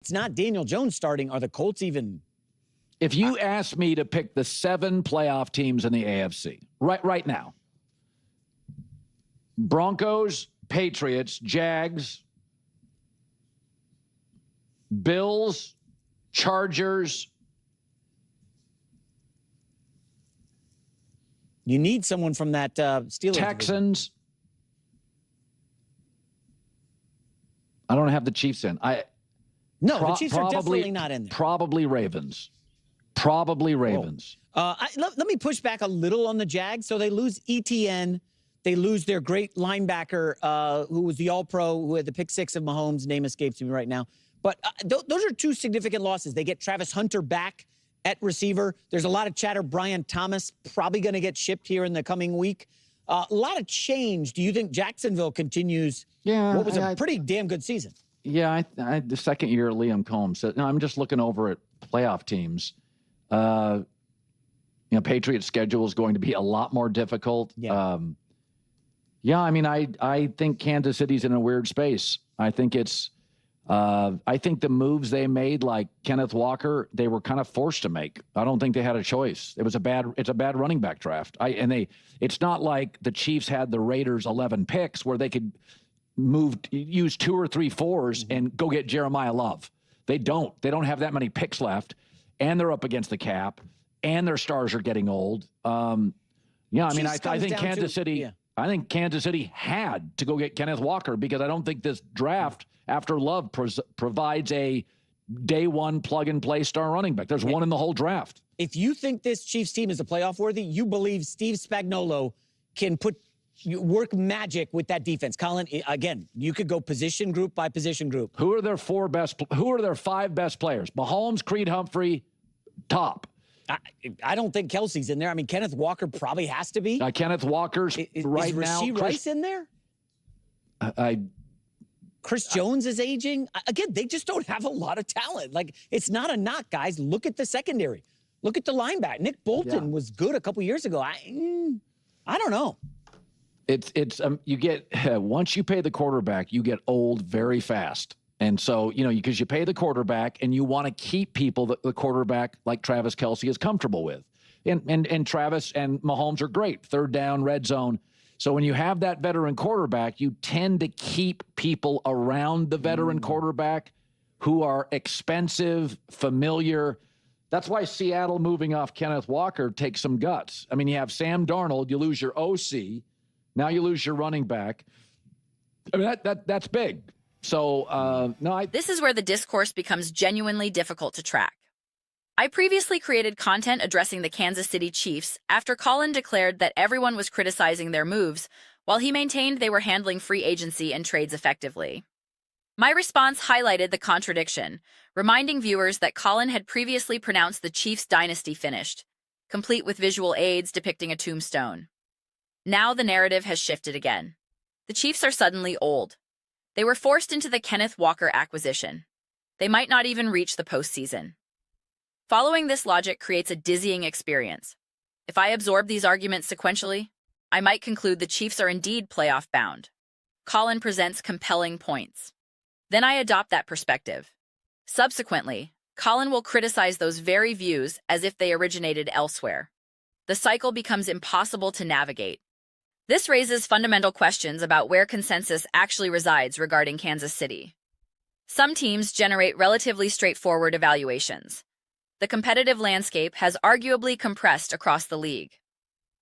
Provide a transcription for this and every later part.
it's not Daniel Jones starting, are the Colts even? If you ask me to pick the 7 playoff teams in the AFC right now, Broncos, Patriots, Jags, Bills, Chargers. You need someone from that Steelers Texans. division. I don't have the Chiefs in. No, the Chiefs are definitely not in there. Probably Ravens. Probably Ravens. Let me push back a little on the Jags. So they lose ETN. They lose their great linebacker, who was the All-Pro, who had the pick 6 of Mahomes. Name escapes me right now. But those are 2 significant losses. They get Travis Hunter back at receiver. There's a lot of chatter. Brian Thomas probably going to get shipped here in the coming week. A lot of change. Do you think Jacksonville continues what was a pretty damn good season? Yeah, the second year Liam Combs said, no, I'm just looking over at playoff teams. Patriots' schedule is going to be a lot more difficult. Yeah. I think Kansas City's in a weird space. I think I think the moves they made, like Kenneth Walker, they were kind of forced to make. I don't think they had a choice. It's a bad running back draft. It's not like the Chiefs had the Raiders 11 picks where they could use 2 or 3 fours and go get Jeremiah Love. They don't have that many picks left, and they're up against the cap, and their stars are getting old. I think Kansas City. Yeah. I think Kansas City had to go get Kenneth Walker because I don't think this draft after Love provides a day one plug-and-play star running back. There's one in the whole draft. If you think this Chiefs team is a playoff worthy, you believe Steve Spagnuolo can work magic with that defense. Colin, again, you could go position group by position group. Who are their 5 best players? Mahomes, Creed Humphrey, top. I don't think Kelsey's in there. I mean, Kenneth Walker probably has to be. Kenneth Walker's right now. Is Rashee Rice in there? Chris Jones is aging. Again, they just don't have a lot of talent. Like, it's not a knock, guys. Look at the secondary. Look at the linebacker. Nick Bolton was good a couple years ago. I don't know. You get once you pay the quarterback, you get old very fast. And so, because you pay the quarterback and you want to keep people that the quarterback like Travis Kelce is comfortable with. And Travis and Mahomes are great. 3rd down, red zone. So when you have that veteran quarterback, you tend to keep people around the veteran quarterback who are expensive, familiar. That's why Seattle moving off Kenneth Walker takes some guts. I mean, you have Sam Darnold, you lose your OC. Now you lose your running back. I mean, that's big. So, This is where the discourse becomes genuinely difficult to track. I previously created content addressing the Kansas City Chiefs after Colin declared that everyone was criticizing their moves, while he maintained they were handling free agency and trades effectively. My response highlighted the contradiction, reminding viewers that Colin had previously pronounced the Chiefs' dynasty finished, complete with visual aids depicting a tombstone. Now the narrative has shifted again. The Chiefs are suddenly old. They were forced into the Kenneth Walker acquisition. They might not even reach the postseason. Following this logic creates a dizzying experience. If I absorb these arguments sequentially, I might conclude the Chiefs are indeed playoff-bound. Colin presents compelling points. Then I adopt that perspective. Subsequently, Colin will criticize those very views as if they originated elsewhere. The cycle becomes impossible to navigate. This raises fundamental questions about where consensus actually resides regarding Kansas City. Some teams generate relatively straightforward evaluations. The competitive landscape has arguably compressed across the league.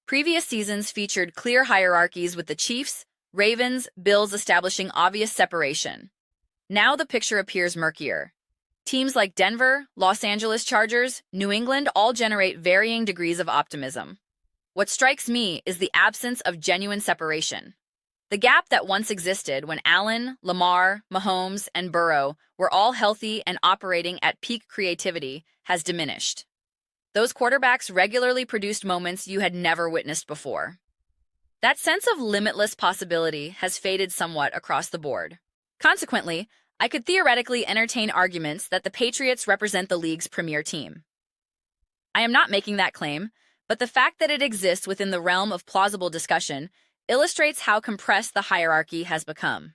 Previous seasons featured clear hierarchies with the Chiefs, Ravens, Bills establishing obvious separation. Now the picture appears murkier. Teams like Denver, Los Angeles Chargers, New England all generate varying degrees of optimism. What strikes me is the absence of genuine separation. The gap that once existed when Allen, Lamar, Mahomes, and Burrow were all healthy and operating at peak creativity has diminished. Those quarterbacks regularly produced moments you had never witnessed before. That sense of limitless possibility has faded somewhat across the board. Consequently, I could theoretically entertain arguments that the Patriots represent the league's premier team. I am not making that claim, but the fact that it exists within the realm of plausible discussion illustrates how compressed the hierarchy has become.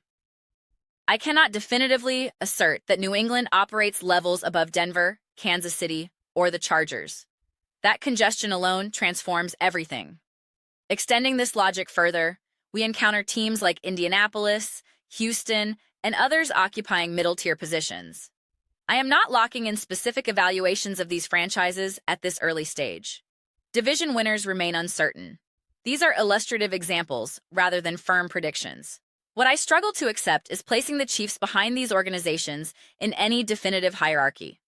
I cannot definitively assert that New England operates levels above Denver, Kansas City, or the Chargers. That congestion alone transforms everything. Extending this logic further, we encounter teams like Indianapolis, Houston, and others occupying middle-tier positions. I am not locking in specific evaluations of these franchises at this early stage. Division winners remain uncertain. These are illustrative examples rather than firm predictions. What I struggle to accept is placing the Chiefs behind these organizations in any definitive hierarchy.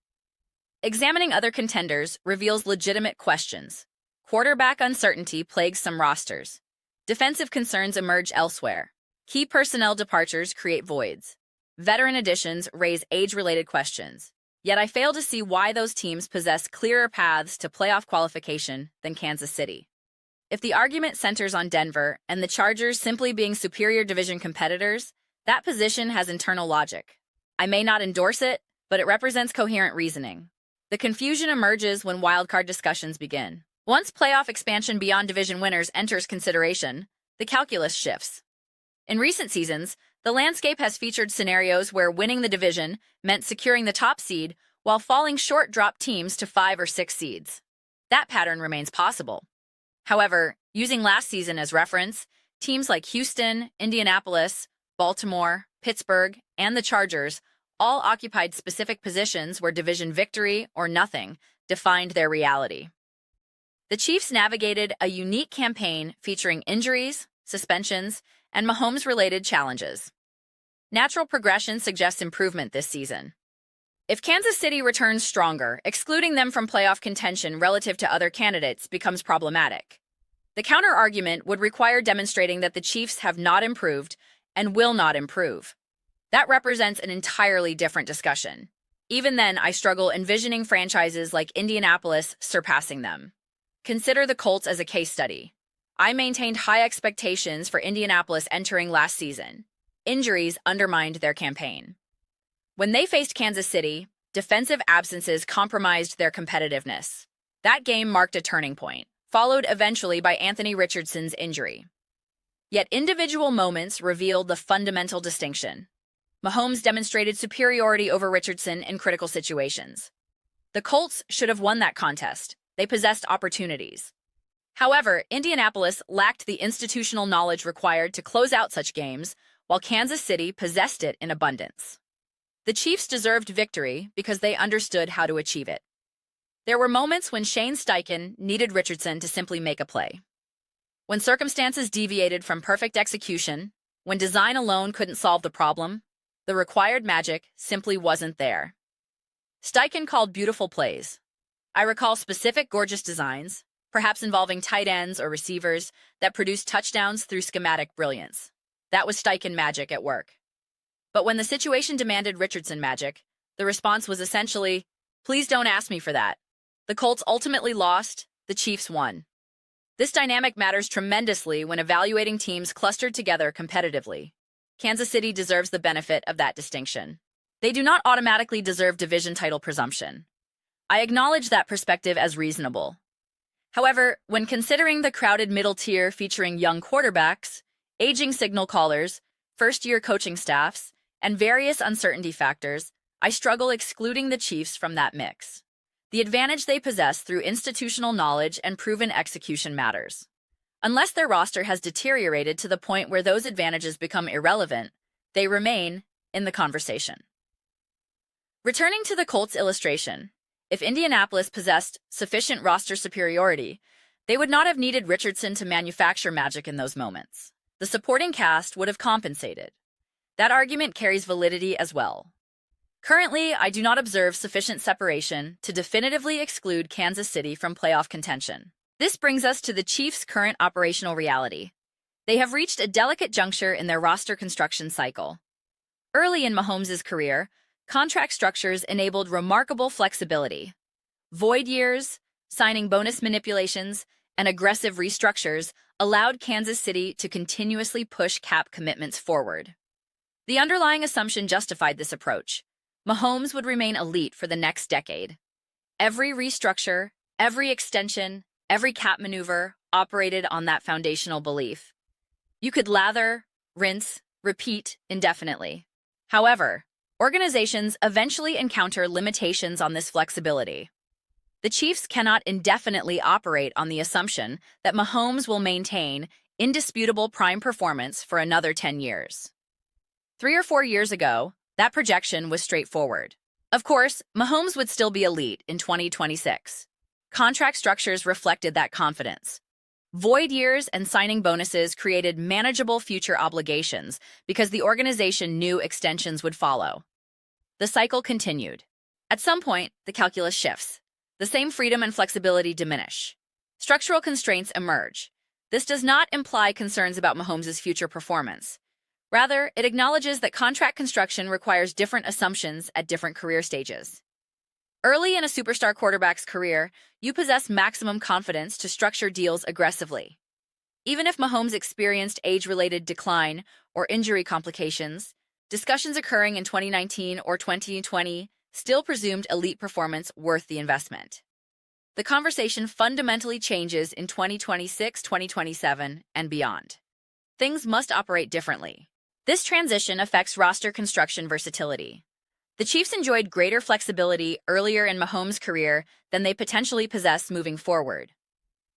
Examining other contenders reveals legitimate questions. Quarterback uncertainty plagues some rosters. Defensive concerns emerge elsewhere. Key personnel departures create voids. Veteran additions raise age-related questions. Yet I fail to see why those teams possess clearer paths to playoff qualification than Kansas City. If the argument centers on Denver and the Chargers simply being superior division competitors, that position has internal logic. I may not endorse it, but it represents coherent reasoning. The confusion emerges when wildcard discussions begin. Once playoff expansion beyond division winners enters consideration, the calculus shifts. In recent seasons, the landscape has featured scenarios where winning the division meant securing the top seed, while falling short dropped teams to 5 or 6 seeds. That pattern remains possible. However, using last season as reference, teams like Houston, Indianapolis, Baltimore, Pittsburgh, and the Chargers all occupied specific positions where division victory or nothing defined their reality. The Chiefs navigated a unique campaign featuring injuries, suspensions, and Mahomes-related challenges. Natural progression suggests improvement this season. If Kansas City returns stronger, excluding them from playoff contention relative to other candidates becomes problematic. The counter-argument would require demonstrating that the Chiefs have not improved and will not improve. That represents an entirely different discussion. Even then, I struggle envisioning franchises like Indianapolis surpassing them. Consider the Colts as a case study. I maintained high expectations for Indianapolis entering last season. Injuries undermined their campaign. When they faced Kansas City, defensive absences compromised their competitiveness. That game marked a turning point, followed eventually by Anthony Richardson's injury. Yet individual moments revealed the fundamental distinction. Mahomes demonstrated superiority over Richardson in critical situations. The Colts should have won that contest. They possessed opportunities. However, Indianapolis lacked the institutional knowledge required to close out such games, while Kansas City possessed it in abundance. The Chiefs deserved victory because they understood how to achieve it. There were moments when Shane Steichen needed Richardson to simply make a play. When circumstances deviated from perfect execution, when design alone couldn't solve the problem, the required magic simply wasn't there. Steichen called beautiful plays. I recall specific gorgeous designs, perhaps involving tight ends or receivers, that produced touchdowns through schematic brilliance. That was Steichen magic at work. But when the situation demanded Richardson magic, the response was essentially, "Please don't ask me for that." The Colts ultimately lost, the Chiefs won. This dynamic matters tremendously when evaluating teams clustered together competitively. Kansas City deserves the benefit of that distinction. They do not automatically deserve division title presumption. I acknowledge that perspective as reasonable. However, when considering the crowded middle tier featuring young quarterbacks, aging signal callers, first-year coaching staffs, and various uncertainty factors, I struggle excluding the Chiefs from that mix. The advantage they possess through institutional knowledge and proven execution matters. Unless their roster has deteriorated to the point where those advantages become irrelevant, they remain in the conversation. Returning to the Colts illustration, if Indianapolis possessed sufficient roster superiority, they would not have needed Richardson to manufacture magic in those moments. The supporting cast would have compensated. That argument carries validity as well. Currently, I do not observe sufficient separation to definitively exclude Kansas City from playoff contention. This brings us to the Chiefs' current operational reality. They have reached a delicate juncture in their roster construction cycle. Early in Mahomes' career, contract structures enabled remarkable flexibility. Void years, signing bonus manipulations, and aggressive restructures allowed Kansas City to continuously push cap commitments forward. The underlying assumption justified this approach. Mahomes would remain elite for the next decade. Every restructure, every extension, every cap maneuver operated on that foundational belief. You could lather, rinse, repeat indefinitely. However, organizations eventually encounter limitations on this flexibility. The Chiefs cannot indefinitely operate on the assumption that Mahomes will maintain indisputable prime performance for another 10 years. 3 or 4 years ago, that projection was straightforward. Of course, Mahomes would still be elite in 2026. Contract structures reflected that confidence. Void years and signing bonuses created manageable future obligations because the organization knew extensions would follow. The cycle continued. At some point, the calculus shifts. The same freedom and flexibility diminish. Structural constraints emerge. This does not imply concerns about Mahomes' future performance. Rather, it acknowledges that contract construction requires different assumptions at different career stages. Early in a superstar quarterback's career, you possess maximum confidence to structure deals aggressively. Even if Mahomes experienced age-related decline or injury complications, discussions occurring in 2019 or 2020 still presumed elite performance worth the investment. The conversation fundamentally changes in 2026, 2027, and beyond. Things must operate differently. This transition affects roster construction versatility. The Chiefs enjoyed greater flexibility earlier in Mahomes' career than they potentially possess moving forward.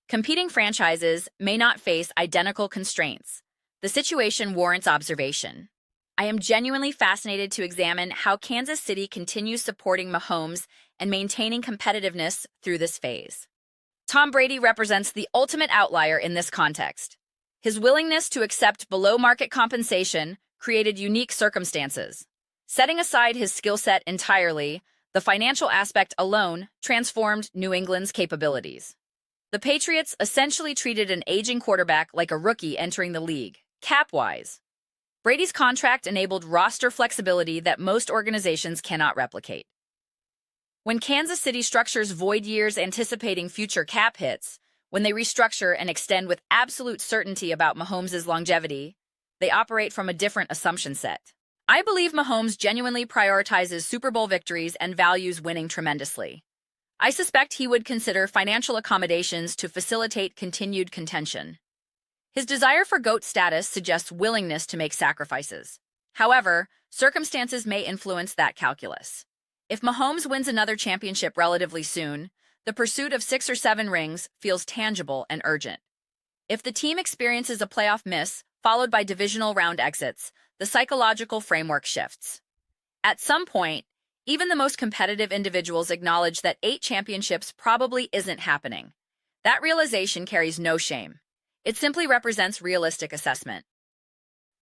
Competing franchises may not face identical constraints. The situation warrants observation. I am genuinely fascinated to examine how Kansas City continues supporting Mahomes and maintaining competitiveness through this phase. Tom Brady represents the ultimate outlier in this context. His willingness to accept below-market compensation created unique circumstances. Setting aside his skill set entirely, the financial aspect alone transformed New England's capabilities. The Patriots essentially treated an aging quarterback like a rookie entering the league, cap-wise. Brady's contract enabled roster flexibility that most organizations cannot replicate. When Kansas City structures void years anticipating future cap hits, when they restructure and extend with absolute certainty about Mahomes' longevity, they operate from a different assumption set. I believe Mahomes genuinely prioritizes Super Bowl victories and values winning tremendously. I suspect he would consider financial accommodations to facilitate continued contention. His desire for GOAT status suggests willingness to make sacrifices. However, circumstances may influence that calculus. If Mahomes wins another championship relatively soon, the pursuit of 6 or 7 rings feels tangible and urgent. If the team experiences a playoff miss, followed by divisional round exits, the psychological framework shifts. At some point, even the most competitive individuals acknowledge that 8 championships probably isn't happening. That realization carries no shame. It simply represents realistic assessment.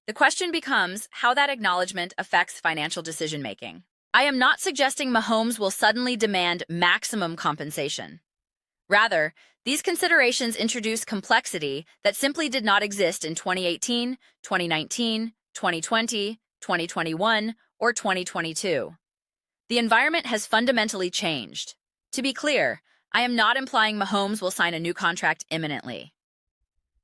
The question becomes how that acknowledgement affects financial decision-making. I am not suggesting Mahomes will suddenly demand maximum compensation. Rather, these considerations introduce complexity that simply did not exist in 2018, 2019, 2020, 2021, or 2022. The environment has fundamentally changed. To be clear, I am not implying Mahomes will sign a new contract imminently.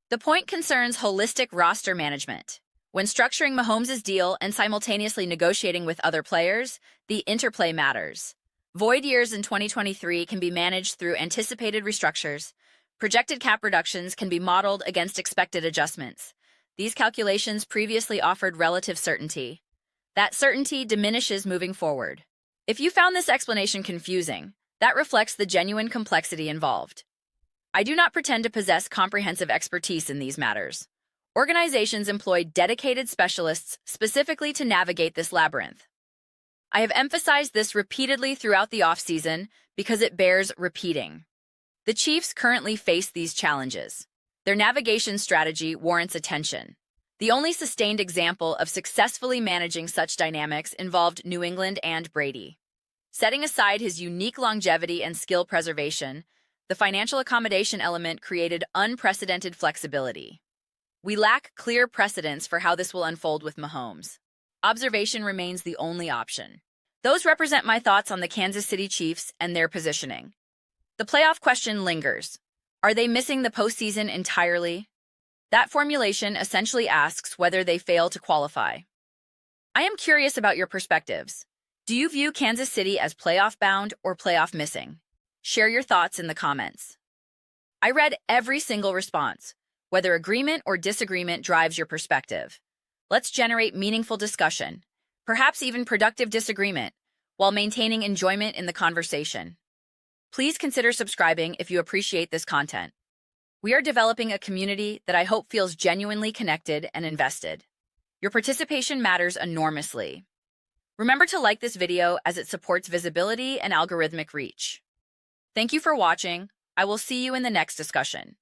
The point concerns holistic roster management. When structuring Mahomes' deal and simultaneously negotiating with other players, the interplay matters. Void years in 2023 can be managed through anticipated restructures. Projected cap reductions can be modeled against expected adjustments. These calculations previously offered relative certainty. That certainty diminishes moving forward. If you found this explanation confusing, that reflects the genuine complexity involved. I do not pretend to possess comprehensive expertise in these matters. Organizations employ dedicated specialists specifically to navigate this labyrinth. I have emphasized this repeatedly throughout the offseason because it bears repeating. The Chiefs currently face these challenges. Their navigation strategy warrants attention. The only sustained example of successfully managing such dynamics involved New England and Brady. Setting aside his unique longevity and skill preservation, the financial accommodation element created unprecedented flexibility. We lack clear precedents for how this will unfold with Mahomes. Observation remains the only option. Those represent my thoughts on the Kansas City Chiefs and their positioning. The playoff question lingers. Are they missing the postseason entirely? That formulation essentially asks whether they fail to qualify. I am curious about your perspectives. Do you view Kansas City as playoff-bound or playoff-missing? Share your thoughts in the comments. I read every single response, whether agreement or disagreement drives your perspective. Let's generate meaningful discussion. perhaps even productive disagreement, while maintaining enjoyment in the conversation. Please consider subscribing if you appreciate this content. We are developing a community that I hope feels genuinely connected and invested. Your participation matters enormously. Remember to like this video as it supports visibility and algorithmic reach. Thank you for watching. I will see you in the next discussion.